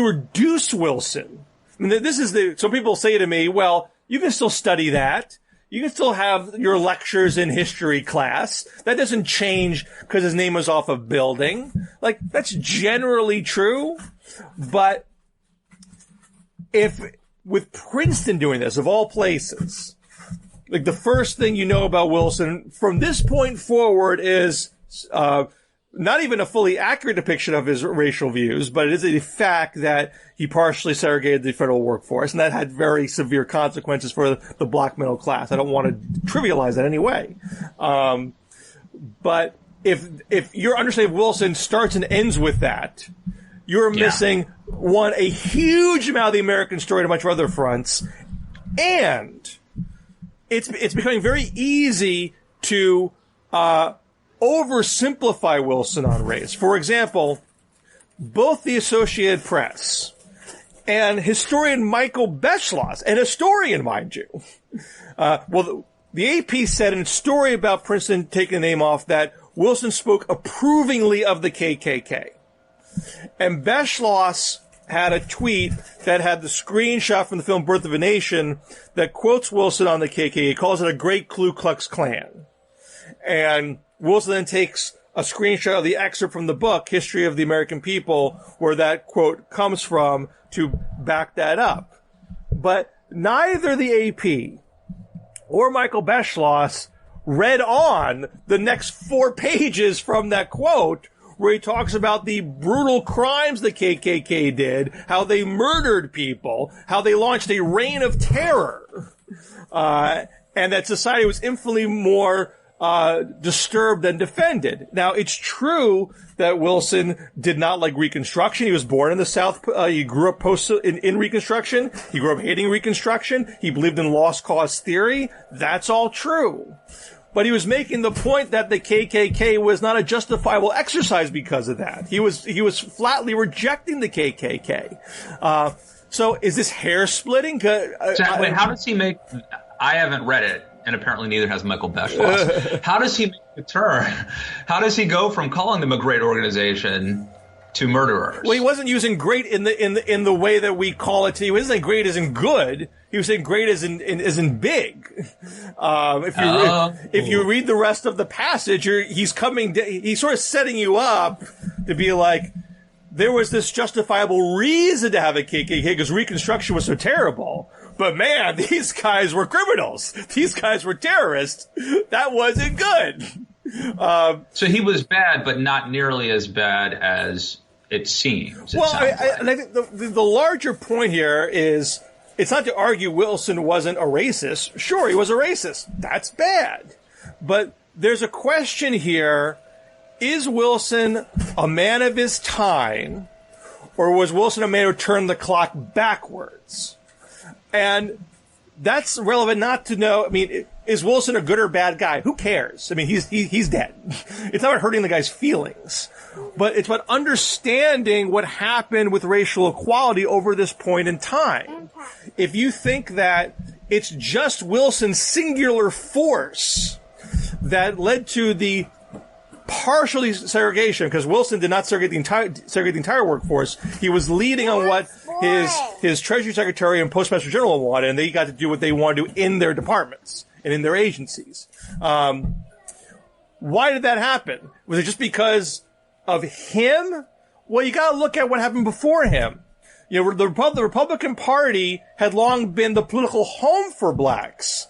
reduce Wilson, some people say to me, well, you can still study that. You can still have your lectures in history class. That doesn't change because his name was off a building. That's generally true. But with Princeton doing this, of all places, the first thing you know about Wilson from this point forward is, not even a fully accurate depiction of his racial views, but it is a fact that he partially segregated the federal workforce, and that had very severe consequences for the black middle class. I don't want to trivialize that anyway. But if your understanding of Wilson starts and ends with that, you're missing, a huge amount of the American story on a bunch of other fronts, and it's becoming very easy to oversimplify Wilson on race. For example, both the Associated Press and historian Michael Beschloss, an historian, mind you, the AP said in a story about Princeton taking the name off that Wilson spoke approvingly of the KKK. And Beschloss had a tweet that had the screenshot from the film Birth of a Nation that quotes Wilson on the KKK. He calls it a great Ku Klux Klan. And Wilson then takes a screenshot of the excerpt from the book, History of the American People, where that quote comes from, to back that up. But neither the AP or Michael Beschloss read on the next 4 pages from that quote, where he talks about the brutal crimes the KKK did, how they murdered people, how they launched a reign of terror, and that society was infinitely more disturbed than defended. Now, it's true that Wilson did not like Reconstruction. He was born in the South. He grew up in Reconstruction. He grew up hating Reconstruction. He believed in lost cause theory. That's all true. But he was making the point that the KKK was not a justifiable exercise because of that. He was flatly rejecting the KKK. So is this hair splitting? Wait, how does he make? I haven't read it, and apparently neither has Michael Beschloss. How does he make the turn? How does he go from calling them a great organization to murderers? Well, he wasn't using great in the way that we call it. He wasn't saying great as in good. He was saying great as in big. If you read the rest of the passage, he's sort of setting you up to be like, there was this justifiable reason to have a KKK because Reconstruction was so terrible. But man, these guys were criminals. These guys were terrorists. That wasn't good. So he was bad, but not nearly as bad as it seems. Well, I think the larger point here is, it's not to argue Wilson wasn't a racist. Sure, he was a racist. That's bad. But there's a question here. Is Wilson a man of his time, or was Wilson a man who turned the clock backwards? And that's relevant not to know. I mean, is Wilson a good or bad guy? Who cares? I mean, he's dead. It's not about hurting the guy's feelings, but it's about understanding what happened with racial equality over this point in time. If you think that it's just Wilson's singular force that led to the partial segregation, because Wilson did not segregate the entire workforce. He was leading on what his Treasury Secretary and Postmaster General wanted, and they got to do what they wanted to do in their departments and in their agencies. Why did that happen? Was it just because of him? Well, you got to look at what happened before him. You know, the Republican Party had long been the political home for blacks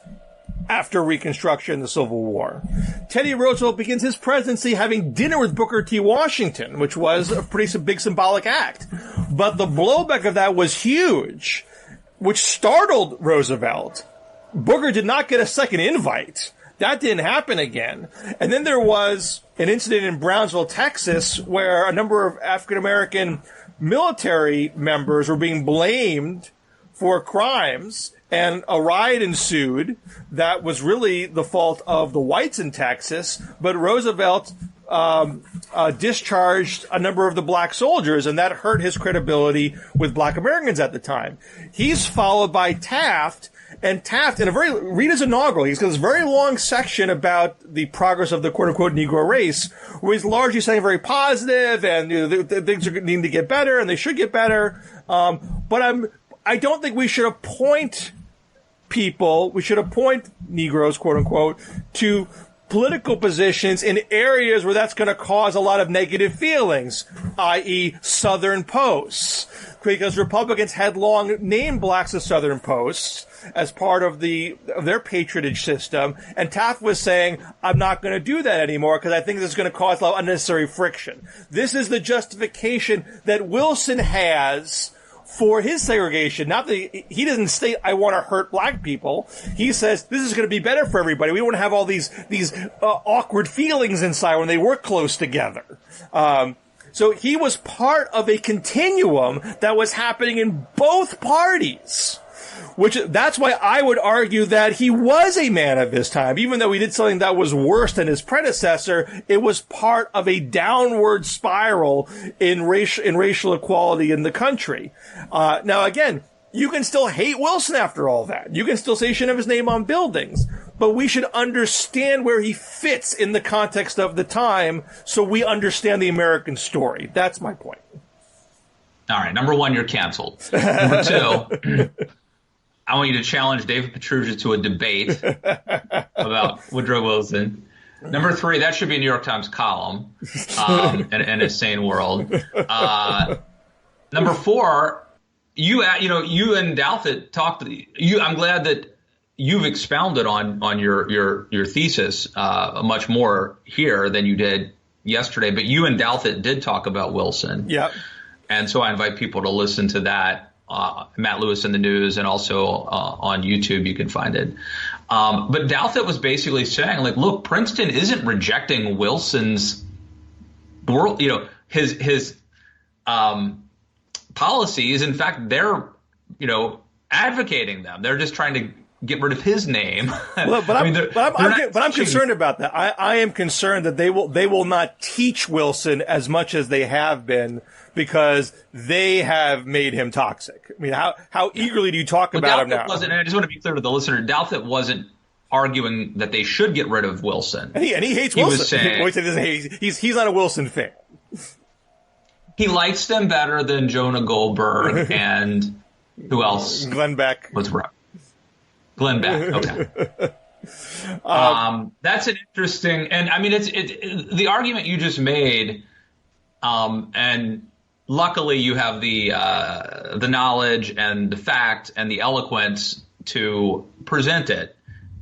after Reconstruction and the Civil War. Teddy Roosevelt begins his presidency having dinner with Booker T. Washington, which was a pretty big symbolic act. But the blowback of that was huge, which startled Roosevelt. Booker did not get a second invite. That didn't happen again. And then there was an incident in Brownsville, Texas, where a number of African-American military members were being blamed for crimes, and a riot ensued that was really the fault of the whites in Texas, but Roosevelt discharged a number of the black soldiers, and that hurt his credibility with black Americans at the time. He's followed by Taft, and Taft, read his inaugural, he's got this very long section about the progress of the quote-unquote Negro race, where he's largely saying very positive, and things are needing to get better, and they should get better. But I don't think we should appoint Negroes, quote unquote, to political positions in areas where that's going to cause a lot of negative feelings, i.e. Southern posts. Because Republicans had long named blacks as Southern posts as part of their patronage system, and Taft was saying, I'm not going to do that anymore because I think this is going to cause a lot of unnecessary friction. This is the justification that Wilson has for his segregation. Not that he doesn't state, I want to hurt black people. He says, this is going to be better for everybody. We don't want to have all these awkward feelings inside when they work close together. So he was part of a continuum that was happening in both parties. That's why I would argue that he was a man of his time. Even though he did something that was worse than his predecessor, it was part of a downward spiral in racial equality in the country. Now, again, you can still hate Wilson after all that. You can still say he shouldn't have his name on buildings. But we should understand where he fits in the context of the time so we understand the American story. That's my point. All right. Number one, you're canceled. Number two, I want you to challenge David Petrucci to a debate about Woodrow Wilson. Number three, that should be a New York Times column in a sane world. Number four, you and Douthit talked. I'm glad that you've expounded on your thesis much more here than you did yesterday, but you and Douthit did talk about Wilson. Yeah. And so I invite people to listen to that. Matt Lewis in the News, and also on YouTube you can find it. But Douthit was basically saying, like, look, Princeton isn't rejecting Wilson's world, his policies. In fact, they're, advocating them. They're just trying to get rid of his name. Well, I'm concerned about that. I am concerned that they will not teach Wilson as much as they have been, because they have made him toxic. I mean, how eagerly do you talk about him now? And I just want to be clear to the listener, Douthit wasn't arguing that they should get rid of Wilson. And he hates Wilson. He's not a Wilson fan. He likes them better than Jonah Goldberg and who else? Glenn Beck. What's right? Glenn Beck. Okay. That's an interesting, and I mean, it's the argument you just made, and luckily you have the knowledge and the fact and the eloquence to present it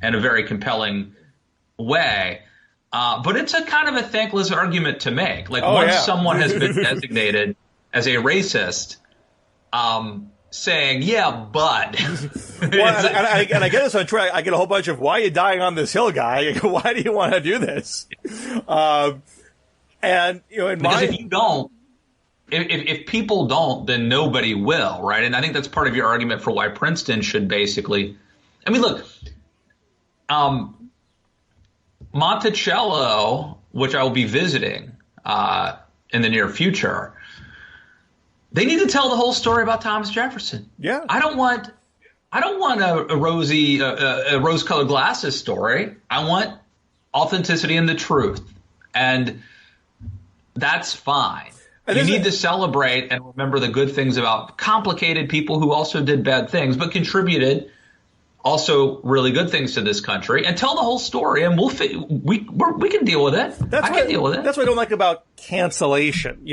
in a very compelling way. But it's a kind of a thankless argument to make. Like, once someone has been designated as a racist, saying, yeah, but. Well, and I get this on Twitter. I get a whole bunch of, why are you dying on this hill, guy? Why do you want to do this? Because if you don't, if people don't, then nobody will, right? And I think that's part of your argument for why Princeton should basically. I mean, look, Monticello, which I will be visiting in the near future, they need to tell the whole story about Thomas Jefferson. Yeah, I don't want a rose-colored glasses story. I want authenticity and the truth, and that's fine. You need to celebrate and remember the good things about complicated people who also did bad things, but contributed also really good things to this country, and tell the whole story, and we can deal with it. I can deal with it. That's what I don't like about cancellation.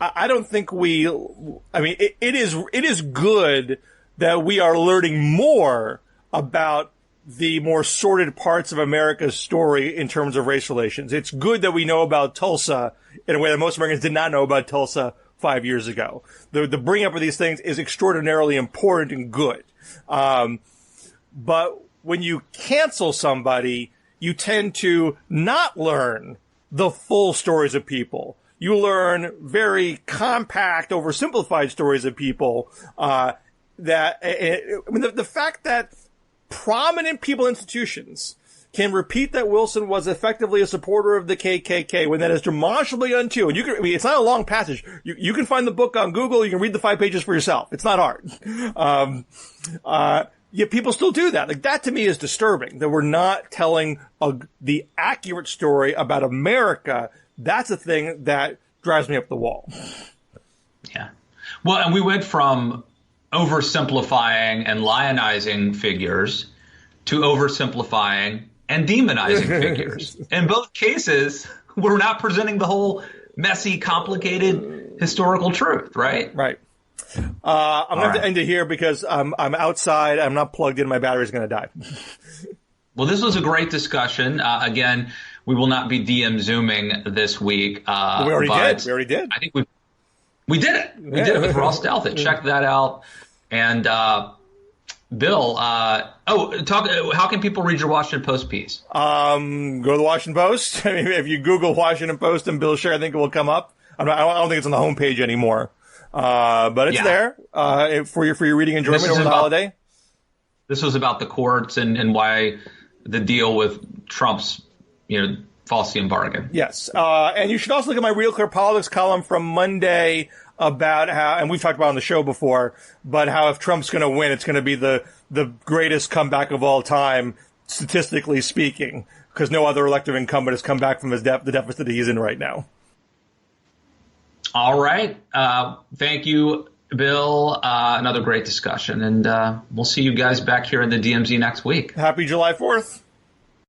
I don't think it is good that we are learning more about the more sordid parts of America's story in terms of race relations. It's good that we know about Tulsa in a way that most Americans did not know about Tulsa 5 years ago. The bringing up of these things is extraordinarily important and good. But when you cancel somebody, you tend to not learn the full stories of people. You learn very compact, oversimplified stories of people. The fact that prominent people, institutions, can repeat that Wilson was effectively a supporter of the KKK when that is demonstrably untrue. And it's not a long passage. You can find the book on Google. You can read the 5 pages for yourself. It's not hard. Yet people still do that. Like, that to me is disturbing, that we're not telling the accurate story about America. That's the thing that drives me up the wall. Yeah. Well, and we went from oversimplifying and lionizing figures to oversimplifying and demonizing figures. In both cases, we're not presenting the whole messy, complicated historical truth, right? Right. I'm going to have to end it here because I'm outside. I'm not plugged in. My battery's going to die. Well, this was a great discussion. Again, we will not be DM Zooming this week. We already did. I think we did it. We did it with Ross Douthit. Check that out. And Bill, how can people read your Washington Post piece? Go to the Washington Post. I mean, if you Google Washington Post and Bill Scher, I think it will come up. I don't think it's on the homepage anymore. But it's there for your reading enjoyment over the holiday. This was about the courts and why the deal with Trump's, Faustian bargain. Yes. And you should also look at my Real Clear Politics column from Monday about how, and we've talked about it on the show before, but how if Trump's going to win, it's going to be the greatest comeback of all time, statistically speaking, because no other elected incumbent has come back from the deficit that he's in right now. All right. Thank you, Bill. Another great discussion. And we'll see you guys back here in the DMZ next week. Happy July 4th.